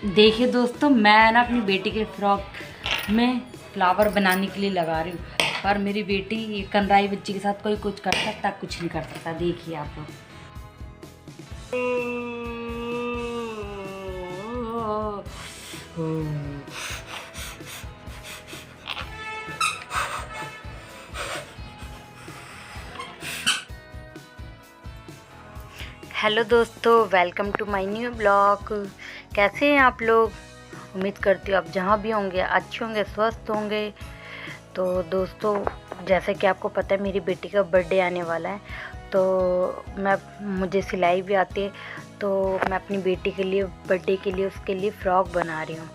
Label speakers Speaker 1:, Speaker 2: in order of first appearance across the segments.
Speaker 1: देखिए दोस्तों, मैं ना अपनी बेटी के फ्रॉक में फ्लावर बनाने के लिए लगा रही हूँ, पर मेरी बेटी ये कनराई बच्ची के साथ कोई कुछ कर सकता, कुछ नहीं कर सकता। देखिए आप लोग। हेलो दोस्तों, welcome to my new blog. कैसे हैं आप लोग? उम्मीद करती हूँ आप जहाँ भी होंगे अच्छे होंगे, स्वस्थ होंगे। तो दोस्तों, जैसे कि आपको पता है मेरी बेटी का बर्थडे आने वाला है, तो मुझे सिलाई भी आती है, तो मैं अपनी बेटी के लिए बर्थडे के लिए उसके लिए फ़्रॉक बना रही हूँ।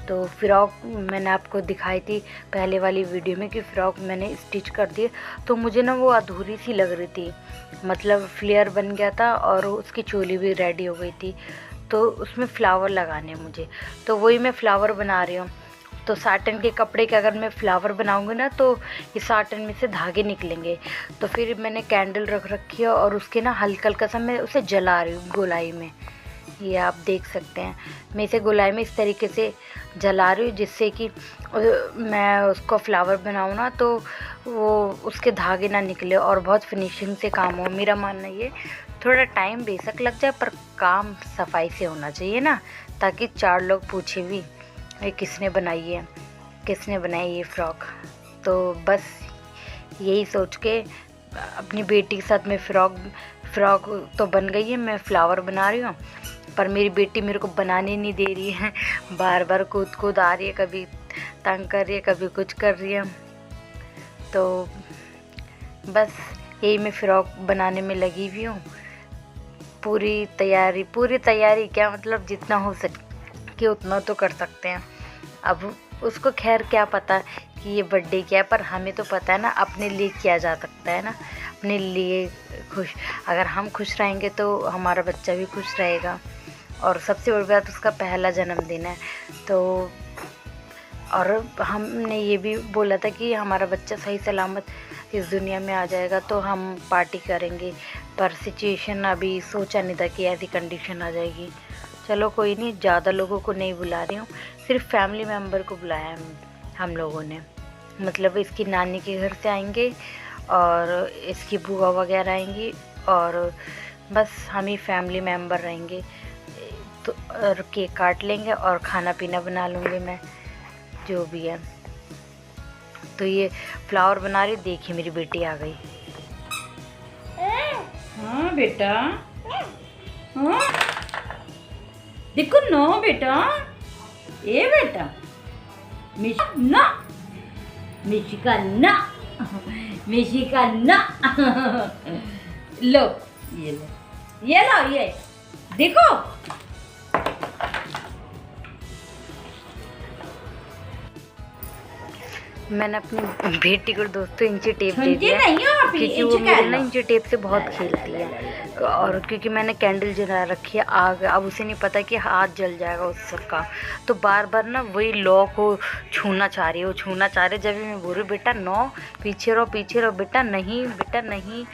Speaker 1: तो फ़्रॉक मैंने आपको दिखाई थी पहले वाली वीडियो में कि फ़्रॉक मैंने स्टिच कर दी, तो मुझे ना वो अधूरी सी लग रही थी। मतलब फ्लेयर बन गया था और उसकी चोली भी रेडी हो गई थी, तो उसमें फ़्लावर लगाने हैं मुझे, तो वही मैं फ़्लावर बना रही हूँ। तो साटन के कपड़े के अगर मैं फ़्लावर बनाऊँगी ना, तो ये साटन में से धागे निकलेंगे। तो फिर मैंने कैंडल रख रखी है और उसके ना हल्का हल्का सा मैं उसे जला रही हूँ गोलाई में। ये आप देख सकते हैं, मैं इसे गोलाई में इस तरीके से जला रही हूँ जिससे कि मैं उसको फ्लावर बनाऊँ ना, तो वो उसके धागे ना निकले और बहुत फिनिशिंग से काम हो। मेरा मानना ये, थोड़ा टाइम बेशक लग जाए पर काम सफाई से होना चाहिए ना, ताकि 4 लोग पूछे भी ये किसने बनाई है, किसने बनाई ये फ़्रॉक। तो बस यही सोच के अपनी बेटी के साथ मैं फ़्रॉक तो बन गई है, मैं फ्लावर बना रही हूँ, पर मेरी बेटी मेरे को बनाने नहीं दे रही है। बार बार कूद आ रही है, कभी तंग कर रही है, कभी कुछ कर रही है। तो बस यही मैं फ़्रॉक बनाने में लगी हुई हूँ। पूरी तैयारी क्या, मतलब जितना हो सके उतना तो कर सकते हैं। अब उसको खैर क्या पता कि ये बर्थडे क्या है, पर हमें तो पता है ना अपने लिए किया जा सकता है ना, अपने लिए खुश। अगर हम खुश रहेंगे तो हमारा बच्चा भी खुश रहेगा। और सबसे बड़ी बात, उसका पहला जन्मदिन है, तो और हमने ये भी बोला था कि हमारा बच्चा सही सलामत इस दुनिया में आ जाएगा तो हम पार्टी करेंगे, पर सिचुएशन अभी सोचा नहीं था कि ऐसी कंडीशन आ जाएगी। चलो कोई नहीं, ज़्यादा लोगों को नहीं बुला रही हूँ, सिर्फ फैमिली मेम्बर को बुलाया है हम लोगों ने। मतलब इसकी नानी के घर से आएंगे और इसकी बुआ वगैरह आएंगी, और बस हम ही फैमिली मेम्बर रहेंगे। तो और केक काट लेंगे और खाना पीना बना लूँगी मैं, जो भी है। तो ये फ्लावर बना रही, देखिए मेरी बेटी आ गई। हाँ बेटा, हाँ देखो नो बेटा, ए बेटा मिशिका ना, मिशिका ना। लो ये लो ये देखो। मैंने अपनी बेटी को दोस्तों इंची टेप दे दिया, क्योंकि वो मेरे ना इंची टेप से बहुत खेलती है। और क्योंकि मैंने कैंडल जला रखी है आग, अब उसे नहीं पता कि हाथ जल जाएगा उस सबका, तो बार बार ना वही लॉ को छूना चाह रही है, वो छूना चाह रही है। जब भी मैं बोल रही बेटा नो, पीछे रहो बेटा नहीं।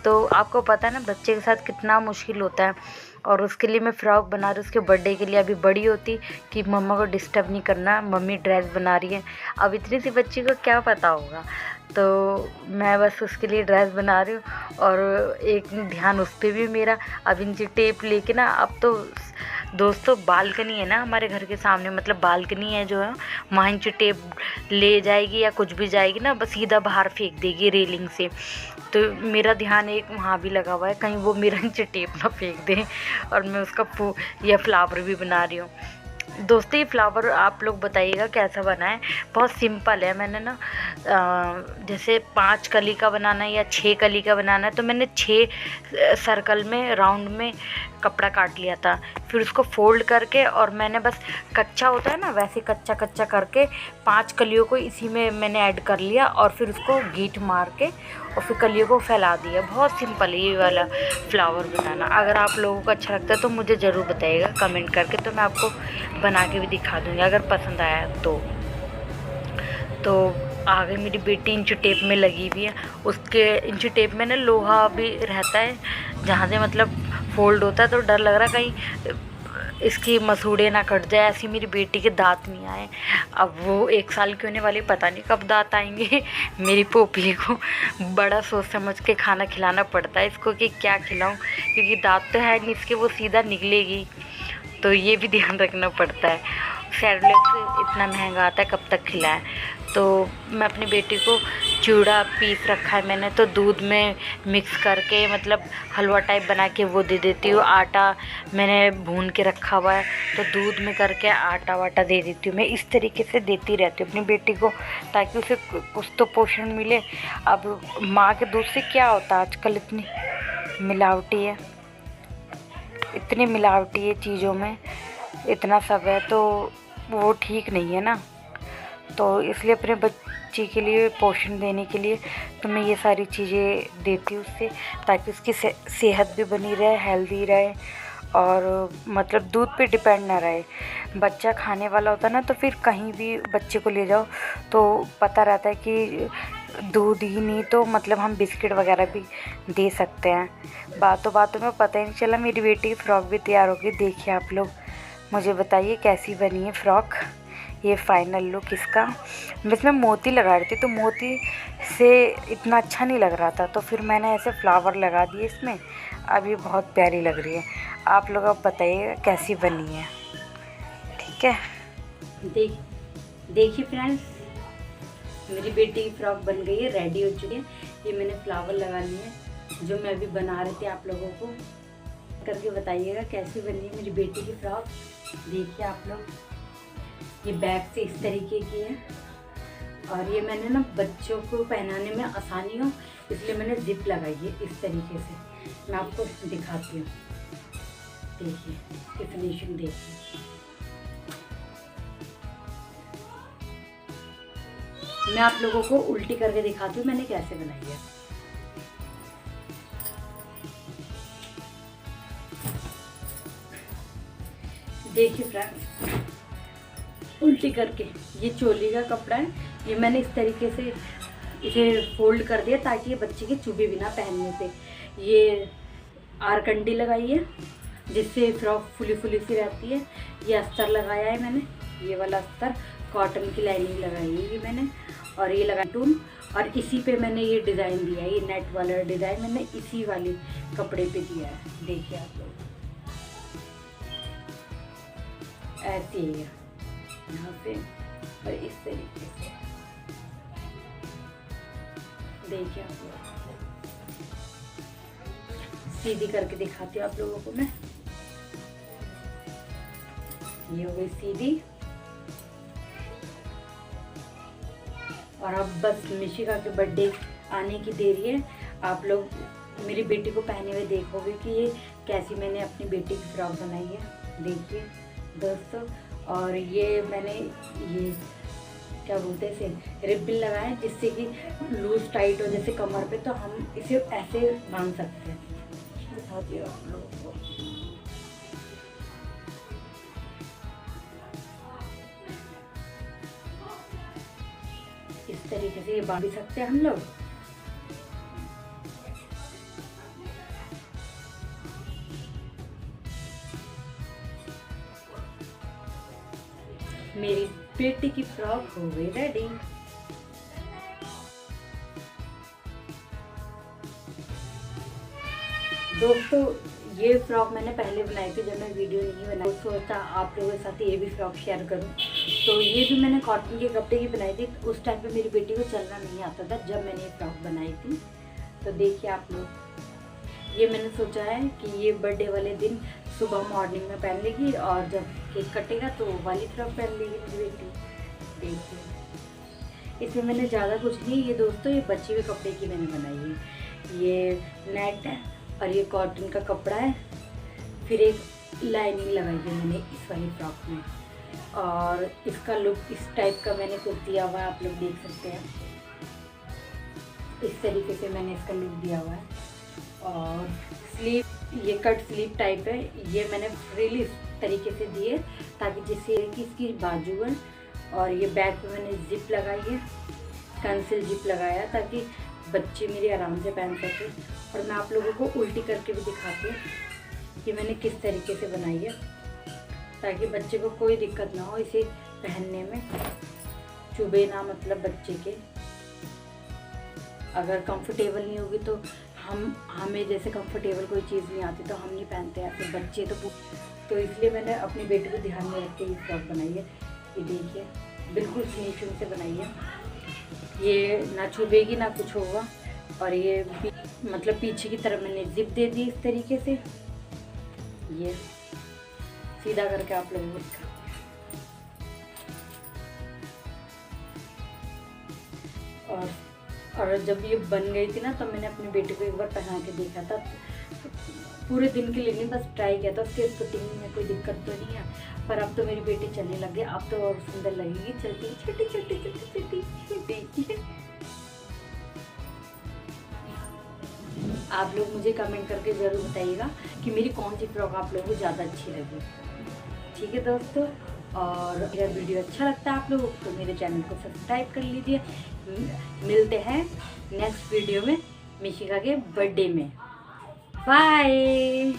Speaker 1: तो आपको पता है ना बच्चे के साथ कितना मुश्किल होता है। और उसके लिए मैं फ़्रॉक बना रही हूँ उसके बर्थडे के लिए। अभी बड़ी होती कि मम्मा को डिस्टर्ब नहीं करना, मम्मी ड्रेस बना रही है। अब इतनी सी बच्ची को क्या पता होगा, तो मैं बस उसके लिए ड्रेस बना रही हूँ। और एक ध्यान उस पर भी मेरा, अब इनकी टेप लेके ना, अब तो दोस्तों बालकनी है ना हमारे घर के सामने, मतलब बालकनी है जो है, वहाँ इंची टेप ले जाएगी या कुछ भी जाएगी ना, बस सीधा बाहर फेंक देगी रेलिंग से। तो मेरा ध्यान एक वहाँ भी लगा हुआ है, कहीं वो मेरा इंची टेप ना फेंक दे। और मैं उसका यह फ्लावर भी बना रही हूँ। दोस्तों ये फ्लावर आप लोग बताइएगा कैसा बना है। बहुत सिंपल है। मैंने ना जैसे 5 कली का बनाना है या 6 कली का बनाना है, तो मैंने 6 सर्कल में राउंड में कपड़ा काट लिया था। फिर उसको फोल्ड करके, और मैंने बस कच्चा होता है ना वैसे कच्चा कच्चा करके 5 कलियों को इसी में मैंने ऐड कर लिया, और फिर उसको गीट मार के और फिर कलियों को फैला दिया। बहुत सिंपल है ये वाला फ्लावर बनाना। अगर आप लोगों को अच्छा लगता है तो मुझे ज़रूर बताइएगा कमेंट करके, तो मैं आपको बना के भी दिखा दूँगी अगर पसंद आया तो आगे मेरी बेटी इंची टेप में लगी हुई है। उसके इंची टेप में ना लोहा भी रहता है, जहाँ से मतलब फोल्ड होता है, तो डर लग रहा है कहीं इसकी मसूड़े ना कट जाए, ऐसी मेरी बेटी के दांत नहीं आए। अब वो 1 साल की होने वाली, पता नहीं कब दांत आएंगे। मेरी पोपली को बड़ा सोच समझ के खाना खिलाना पड़ता है इसको कि क्या खिलाऊं, क्योंकि दांत तो है नहीं इसके, वो सीधा निकलेगी, तो ये भी ध्यान रखना पड़ता है। सेरेलैक इतना महंगा आता है, कब तक खिलाएं। तो मैं अपनी बेटी को चूड़ा पीस रखा है मैंने, तो दूध में मिक्स करके मतलब हलवा टाइप बना के वो दे देती हूँ। आटा मैंने भून के रखा हुआ है, तो दूध में करके आटा वाटा दे देती हूँ। मैं इस तरीके से देती रहती हूँ अपनी बेटी को, ताकि उसे कुछ तो पोषण मिले। अब माँ के दूध से क्या होता है, आजकल इतनी मिलावटी है, इतनी मिलावटी है चीज़ों में, इतना सब है, तो वो ठीक नहीं है ना। तो इसलिए अपने बच्ची के लिए पोषण देने के लिए तो मैं ये सारी चीज़ें देती हूँ उससे, ताकि उसकी सेहत भी बनी रहे, हेल्दी रहे, और मतलब दूध पे डिपेंड ना रहे। बच्चा खाने वाला होता ना, तो फिर कहीं भी बच्चे को ले जाओ तो पता रहता है कि दूध ही नहीं तो मतलब हम बिस्किट वगैरह भी दे सकते हैं। बातों में पता ही नहीं चला मेरी बेटी की फ़्रॉक भी तैयार हो गई। देखिए आप लोग, मुझे बताइए कैसी बनी है फ़्रॉक। ये फाइनल लुक इसका। मैं इसमें मोती लगा रही थी, तो मोती से इतना अच्छा नहीं लग रहा था, तो फिर मैंने ऐसे फ्लावर लगा दिए इसमें। अब ये बहुत प्यारी लग रही है। आप लोग अब बताइए कैसी बनी है, ठीक है। देखिए फ्रेंड्स, मेरी बेटी की फ़्रॉक बन गई है, रेडी हो चुकी है। ये मैंने फ्लावर लगा लिए हैं, जो मैं अभी बना रही थी। आप लोगों को करके बताइएगा कैसी बनी है मेरी बेटी की फ़्रॉक। देखिए आप लोग, ये बैक से इस तरीके की है, और ये मैंने ना बच्चों को पहनाने में आसानी हो इसलिए मैंने जिप लगाई है इस तरीके से। मैं आपको दिखाती हूँ, देखिए फिनिशिंग देखिए। मैं आप लोगों को उल्टी करके दिखाती हूँ मैंने कैसे बनाई है। देखिए फ्रेंड्स, उल्टी करके, ये चोली का कपड़ा है, ये मैंने इस तरीके से इसे फोल्ड कर दिया ताकि ये बच्चे की चुभे बिना पहनने से। ये आरकंडी लगाई है जिससे फ्रॉक फुली फुली सी रहती है। ये अस्तर लगाया है मैंने, ये वाला अस्तर, कॉटन की लाइनिंग लगाई है ये मैंने, और ये लगा टून, और इसी पे मैंने ये डिज़ाइन दिया है। ये नेट वाला डिज़ाइन मैंने इसी वाले कपड़े पे दिया है। देखिए आप लोग, ऐसे ही है यहाँ पे, और इस तरीके से देखिए आप लोग। सीधी करके दिखाती हूँ आप लोगों को मैं। ये हो गई सीधी, और अब बस मिशिका के बर्थडे आने की देरी है। आप लोग मेरी बेटी को पहने हुए देखोगे कि ये कैसी मैंने अपनी बेटी की फ्रॉक बनाई है। देखिए दोस्तों, और ये मैंने ये क्या बोलते हैं इसे, रिबन लगाए जिससे कि लूज टाइट हो जैसे कमर पे, तो हम इसे ऐसे बांध सकते हैं। दिखाती हूँ आप लोगों को। इस तरीके से ये बांध भी सकते हैं हम लोग। मेरी बेटी की फ्रॉक हो गई रेडी। दोस्तों, ये फ्रॉक मैंने पहले बनाई थी जब मैं वीडियो नहीं बनाई, सोचा आप लोगों के साथ ये भी फ्रॉक शेयर करूं। तो ये भी मैंने कॉटन के कपड़े की बनाई थी। उस टाइम पे मेरी बेटी को चलना नहीं आता था जब मैंने ये फ्रॉक बनाई थी। तो देखिए आप लोग, ये मैंने सोचा है कि ये बर्थडे वाले दिन सुबह मॉर्निंग में पहन लेगी, और जब केक कटेगा तो वो वाली फ्रॉक पहन लेगी मेरी बेटी। देखिए, इसमें मैंने ज़्यादा कुछ नहीं, ये दोस्तों ये बचे हुए कपड़े की मैंने बनाई है। ये नेट है और ये कॉटन का कपड़ा है, फिर एक लाइनिंग लगाई है मैंने इस वाली फ्रॉक में, और इसका लुक इस टाइप का मैंने कुछ दिया हुआ है, आप लोग देख सकते हैं। इस तरीके से मैंने इसका लुक दिया हुआ है, और स्लीव ये कट स्लीव टाइप है, ये मैंने फ्रीली इस तरीके से दिए ताकि जिससे कि इसकी बाजू है, और ये बैक पे मैंने जिप लगाई है, कंसिल जिप लगाया ताकि बच्चे मेरे आराम से पहन सके। और मैं आप लोगों को उल्टी करके भी दिखाती हूँ कि मैंने किस तरीके से बनाई है। ताकि बच्चे को कोई दिक्कत ना हो इसे पहनने में, चुभे ना, मतलब बच्चे के। अगर कंफर्टेबल नहीं होगी तो हमें जैसे कंफर्टेबल कोई चीज़ नहीं आती तो हम नहीं पहनते हैं, फिर बच्चे तो इसलिए मैंने अपनी बेटी को ध्यान में रख के ये फ्रॉक बनाई है। ये देखिए बिल्कुल फिनिशिंग से बनाई है, ये ना चुभेगी ना कुछ होगा। और ये मतलब पीछे की तरफ मैंने जिप दे दी इस तरीके से, ये सीधा करके आप लोगों को। और जब ये बन गई थी ना तो मैंने अपनी बेटी को एक बार पहना के देखा था, पूरे दिन के लिए नहीं, बस ट्राई किया था। उसके फिटिंग में कोई दिक्कत तो नहीं है, पर अब तो मेरी बेटी चलने लग गई, अब तो और सुंदर लगेगी चलती, छोटी छोटी छोटी छोटी छोटी। आप लोग मुझे कमेंट करके ज़रूर बताइएगा कि मेरी कौन सी फ्रॉक आप लोगों को ज़्यादा अच्छी लगी। ठीक है दोस्तों, और मेरा वीडियो अच्छा लगता है आप लोगों को तो मेरे चैनल को सब्सक्राइब कर लीजिए। मिलते हैं नेक्स्ट वीडियो में मिशिका के बर्थडे में। बाय।